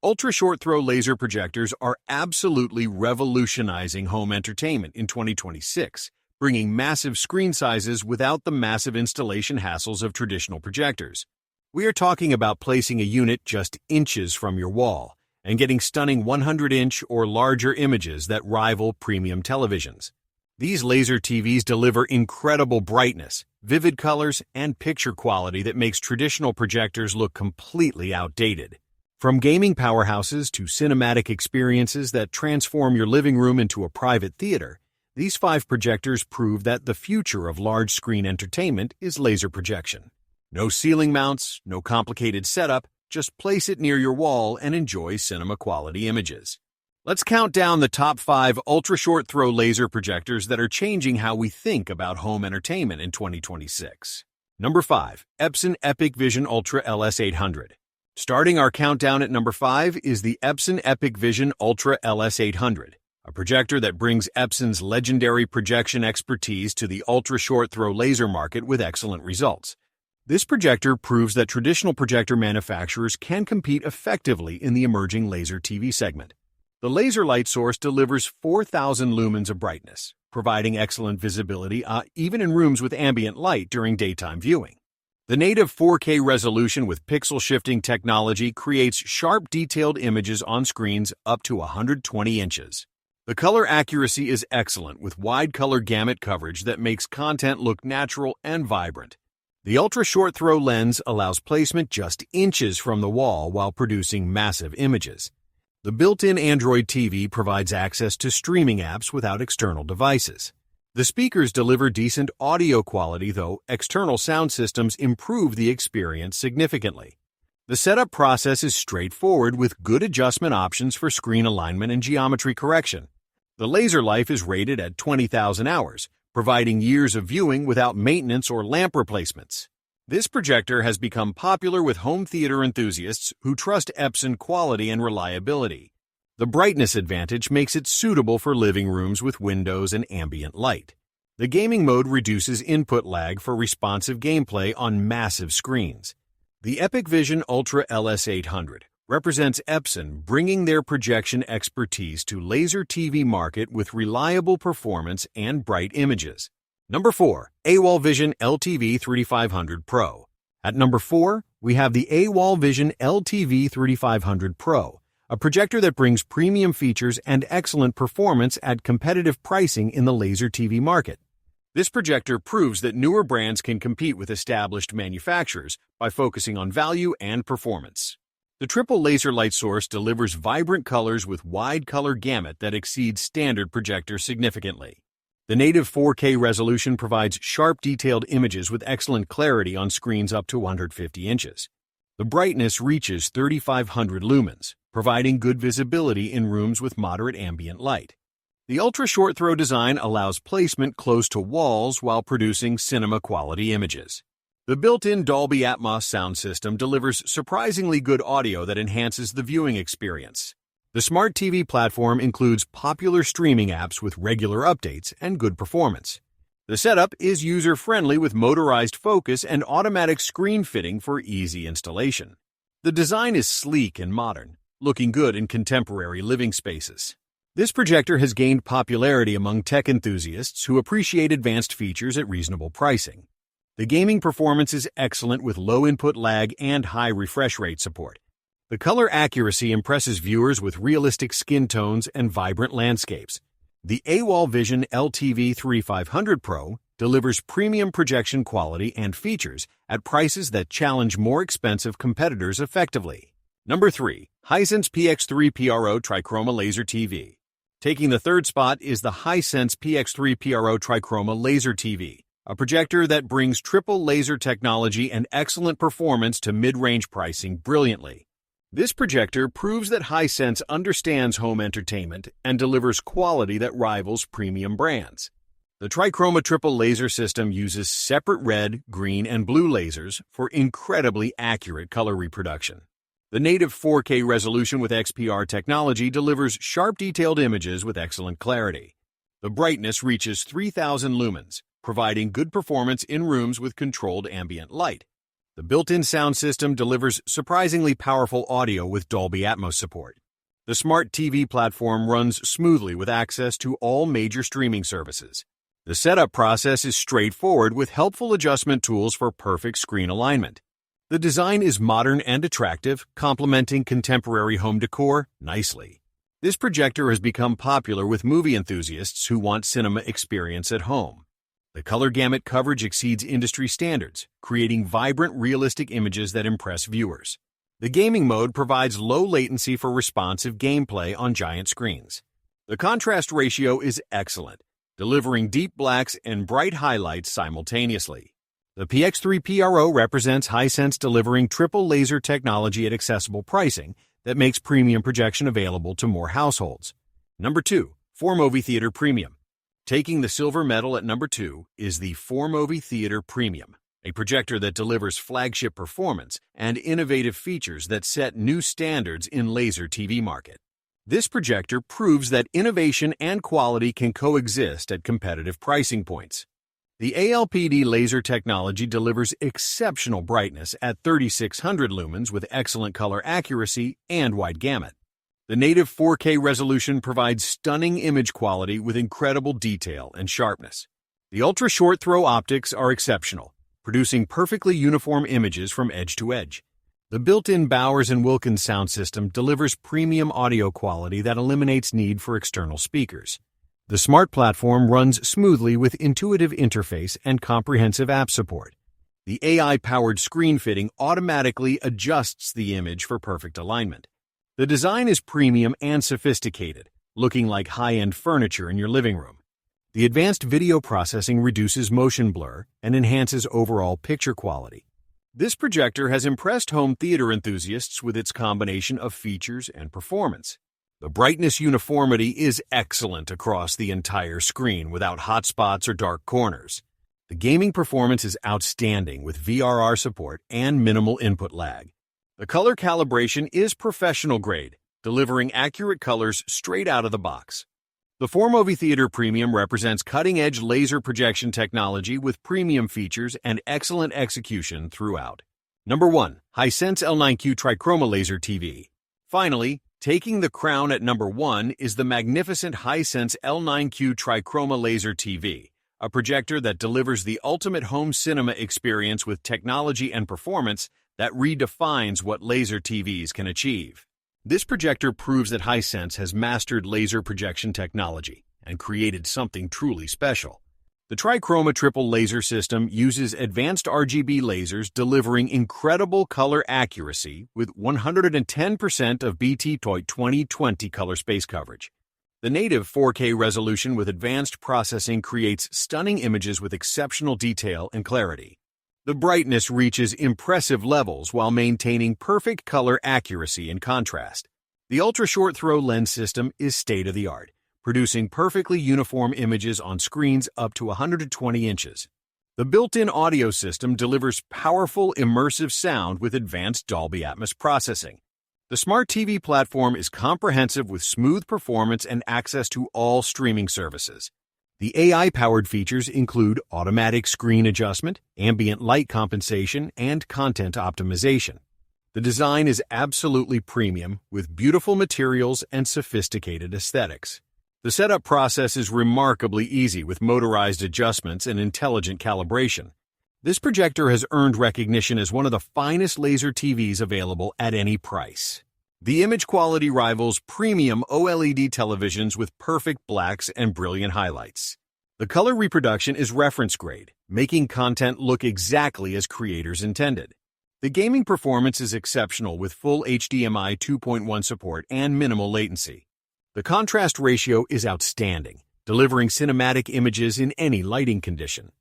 Ultra-short-throw laser projectors are absolutely revolutionizing home entertainment in 2026, bringing massive screen sizes without the massive installation hassles of traditional projectors. We are talking about placing a unit just inches from your wall and getting stunning 100-inch or larger images that rival premium televisions. These laser TVs deliver incredible brightness, vivid colors, and picture quality that makes traditional projectors look completely outdated. From gaming powerhouses to cinematic experiences that transform your living room into a private theater, these 5 projectors prove that the future of large-screen entertainment is laser projection. No ceiling mounts, no complicated setup, just place it near your wall and enjoy cinema-quality images. Let's count down the top 5 ultra-short-throw laser projectors that are changing how we think about home entertainment in 2026. Number 5. Epson Epic Vision Ultra LS800. Starting our countdown at number 5 is the Epson Epic Vision Ultra LS800, a projector that brings Epson's legendary projection expertise to the ultra-short-throw laser market with excellent results. This projector proves that traditional projector manufacturers can compete effectively in the emerging laser TV segment. The laser light source delivers 4,000 lumens of brightness, providing excellent visibility even in rooms with ambient light during daytime viewing. The native 4K resolution with pixel shifting technology creates sharp, detailed images on screens up to 120 inches. The color accuracy is excellent with wide color gamut coverage that makes content look natural and vibrant. The ultra-short-throw lens allows placement just inches from the wall while producing massive images. The built-in Android TV provides access to streaming apps without external devices. The speakers deliver decent audio quality, though external sound systems improve the experience significantly. The setup process is straightforward with good adjustment options for screen alignment and geometry correction. The laser life is rated at 20,000 hours, providing years of viewing without maintenance or lamp replacements. This projector has become popular with home theater enthusiasts who trust Epson quality and reliability. The brightness advantage makes it suitable for living rooms with windows and ambient light. The gaming mode reduces input lag for responsive gameplay on massive screens. The Epic Vision Ultra LS800 represents Epson bringing their projection expertise to laser TV market with reliable performance and bright images. Number 4. AWOL Vision LTV 3500 Pro. At number 4, we have the AWOL Vision LTV 3500 Pro, a projector that brings premium features and excellent performance at competitive pricing in the laser TV market. This projector proves that newer brands can compete with established manufacturers by focusing on value and performance. The triple laser light source delivers vibrant colors with wide color gamut that exceeds standard projectors significantly. The native 4K resolution provides sharp, detailed images with excellent clarity on screens up to 150 inches. The brightness reaches 3,500 lumens, providing good visibility in rooms with moderate ambient light. The ultra-short-throw design allows placement close to walls while producing cinema-quality images. The built-in Dolby Atmos sound system delivers surprisingly good audio that enhances the viewing experience. The smart TV platform includes popular streaming apps with regular updates and good performance. The setup is user-friendly with motorized focus and automatic screen fitting for easy installation. The design is sleek and modern, looking good in contemporary living spaces. This projector has gained popularity among tech enthusiasts who appreciate advanced features at reasonable pricing. The gaming performance is excellent with low input lag and high refresh rate support. The color accuracy impresses viewers with realistic skin tones and vibrant landscapes. The AWOL Vision LTV 3500 Pro delivers premium projection quality and features at prices that challenge more expensive competitors effectively. Number 3. Hisense PX3 PRO Trichroma Laser TV. Taking the third spot is the Hisense PX3 PRO Trichroma Laser TV, a projector that brings triple laser technology and excellent performance to mid-range pricing brilliantly. This projector proves that Hisense understands home entertainment and delivers quality that rivals premium brands. The Trichroma triple laser system uses separate red, green, and blue lasers for incredibly accurate color reproduction. The native 4K resolution with XPR technology delivers sharp, detailed images with excellent clarity. The brightness reaches 3,000 lumens, providing good performance in rooms with controlled ambient light. The built-in sound system delivers surprisingly powerful audio with Dolby Atmos support. The smart TV platform runs smoothly with access to all major streaming services. The setup process is straightforward with helpful adjustment tools for perfect screen alignment. The design is modern and attractive, complementing contemporary home decor nicely. This projector has become popular with movie enthusiasts who want cinema experience at home. The color gamut coverage exceeds industry standards, creating vibrant, realistic images that impress viewers. The gaming mode provides low latency for responsive gameplay on giant screens. The contrast ratio is excellent, delivering deep blacks and bright highlights simultaneously. The PX3 PRO represents Hisense delivering triple laser technology at accessible pricing that makes premium projection available to more households. Number 2. 4Movie Theater Premium. Taking the silver medal at number 2 is the 4Movie Theater Premium, a projector that delivers flagship performance and innovative features that set new standards in laser TV market. This projector proves that innovation and quality can coexist at competitive pricing points. The ALPD laser technology delivers exceptional brightness at 3600 lumens with excellent color accuracy and wide gamut. The native 4K resolution provides stunning image quality with incredible detail and sharpness. The ultra-short throw optics are exceptional, producing perfectly uniform images from edge to edge. The built-in Bowers & Wilkins sound system delivers premium audio quality that eliminates need for external speakers. The smart platform runs smoothly with intuitive interface and comprehensive app support. The AI-powered screen fitting automatically adjusts the image for perfect alignment. The design is premium and sophisticated, looking like high-end furniture in your living room. The advanced video processing reduces motion blur and enhances overall picture quality. This projector has impressed home theater enthusiasts with its combination of features and performance. The brightness uniformity is excellent across the entire screen without hotspots or dark corners. The gaming performance is outstanding with VRR support and minimal input lag. The color calibration is professional grade, delivering accurate colors straight out of the box. The 4Movie Theater Premium represents cutting-edge laser projection technology with premium features and excellent execution throughout. Number 1. Hisense L9Q Trichroma Laser TV. Finally, taking the crown at number 1 is the magnificent Hisense L9Q Trichroma Laser TV, a projector that delivers the ultimate home cinema experience with technology and performance that redefines what laser TVs can achieve. This projector proves that Hisense has mastered laser projection technology and created something truly special. The Trichroma triple laser system uses advanced RGB lasers delivering incredible color accuracy with 110% of BT 2020 color space coverage. The native 4K resolution with advanced processing creates stunning images with exceptional detail and clarity. The brightness reaches impressive levels while maintaining perfect color accuracy and contrast. The ultra-short throw lens system is state-of-the-art, producing perfectly uniform images on screens up to 120 inches. The built-in audio system delivers powerful, immersive sound with advanced Dolby Atmos processing. The smart TV platform is comprehensive with smooth performance and access to all streaming services. The AI-powered features include automatic screen adjustment, ambient light compensation, and content optimization. The design is absolutely premium, with beautiful materials and sophisticated aesthetics. The setup process is remarkably easy with motorized adjustments and intelligent calibration. This projector has earned recognition as one of the finest laser TVs available at any price. The image quality rivals premium OLED televisions with perfect blacks and brilliant highlights. The color reproduction is reference grade, making content look exactly as creators intended. The gaming performance is exceptional with full HDMI 2.1 support and minimal latency. The contrast ratio is outstanding, delivering cinematic images in any lighting condition.